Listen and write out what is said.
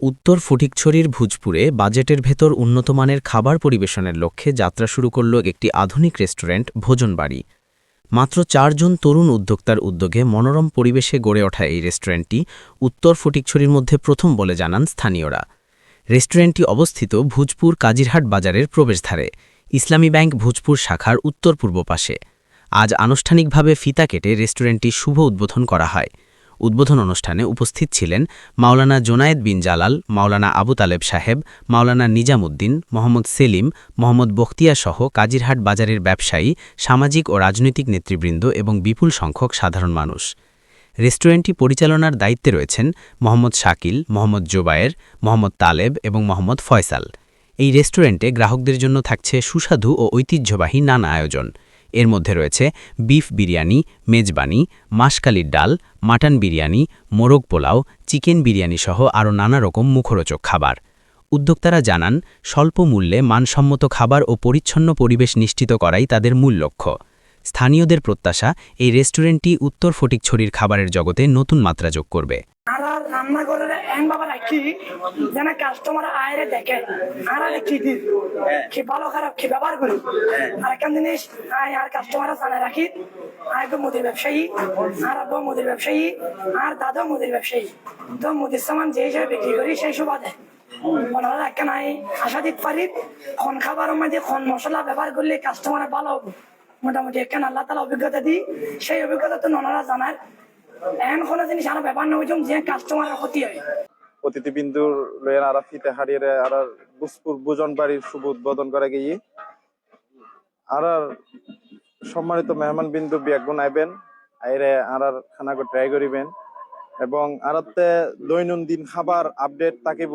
উত্তর ফটিকছড়ির ভুজপুরে বাজেটের ভেতর উন্নতমানের খাবার পরিবেশনের লক্ষ্যে যাত্রা শুরু করল একটি আধুনিক রেস্টুরেন্ট ভোজনবাড়ি। মাত্র ৪ জন তরুণ উদ্যোক্তার উদ্যোগে মনোরম পরিবেশে গড়ে ওঠা এই রেস্টুরেন্টটি উত্তর ফটিকছড়ির মধ্যে প্রথম বলে জানান স্থানীয়রা। রেস্টুরেন্টটি অবস্থিত ভুজপুর কাজিরহাট বাজারের প্রবেশদ্বারে, ইসলামী ব্যাংক ভুজপুর শাখার উত্তর পূর্ব পাশে। আজ আনুষ্ঠানিকভাবে ফিতা কেটে রেস্টুরেন্টটি শুভ উদ্বোধন করা হয়। উদ্বোধন অনুষ্ঠানে উপস্থিত ছিলেন মাওলানা জোনায়েদ বিন জালাল, মাওলানা আবু তালেব সাহেব, মাওলানা নিজামুদ্দিন, মোহাম্মদ সেলিম, মোহাম্মদ বখতিয়া সহ কাজিরহাট বাজারের ব্যবসায়ী, সামাজিক ও রাজনৈতিক নেতৃবৃন্দ এবং বিপুল সংখ্যক সাধারণ মানুষ। রেস্টুরেন্টটি পরিচালনার দায়িত্বে রয়েছেন মোহাম্মদ শাকিল, মোহাম্মদ জোবায়ের, মোহাম্মদ তালেব এবং মোহাম্মদ ফয়সাল। এই রেস্টুরেন্টে গ্রাহকদের জন্য থাকছে সুস্বাদু ও ঐতিহ্যবাহী নানা আয়োজন। এর মধ্যে রয়েছে বিফ বিরিয়ানি, মেজবানি, মাসকালির ডাল, মাটন বিরিয়ানি, মোরগ পোলাও, চিকেন বিরিয়ানি সহ আরও নানা রকম মুখরোচক খাবার। উদ্যোক্তারা জানান, স্বল্প মূল্যে মানসম্মত খাবার ও পরিচ্ছন্ন পরিবেশ নিশ্চিত করাই তাদের মূল লক্ষ্য। স্থানীয়দের প্রত্যাশা, এই রেস্টুরেন্টটি উত্তর ফটিকছড়ির খাবারের জগতে নতুন মাত্রা যোগ করবে। রান্না করে রাখি যেন কাস্টমার আয়রে দেখে কি ভালো খারাপ কি ব্যবহার করি। আর একটা জিনিস আর কাস্টমার জানে রাখি মুদির ব্যবসায়ী, আর আব্বা মুদির ব্যবসায়ী, আর দাদা মুদির ব্যবসায়ী। তো মুদির সামান যে হিসাবে বিক্রি করি সেই সুবাদে ওনারা একটা নাই আশা দিতে পারি খন খাবার মধ্যে খন মশলা ব্যবহার করলে কাস্টমার ভালো হবে। মোটামুটি একটা আল্লাহ তালা অভিজ্ঞতা দিই, সেই অভিজ্ঞতা তো ওনারা জানার। এখন কোনো জিনিস আরো ব্যাপার নয় যে কাস্টমারের ক্ষতি হয়। অতিথিবিন্দুর লয়েন আরা ফিতে হারিয়ে আর বুসপুর ভোজন বাড়ির শুভ উদ্বোধন করে গিয়ে আর সম্মানিত মেহমান বিন্দু বিয়াগুন আইবেন আইরে আর খানা ট্রাই করিবেন এবং আরাতে দৈনন্দিন খাবার আপডেট থাকিব।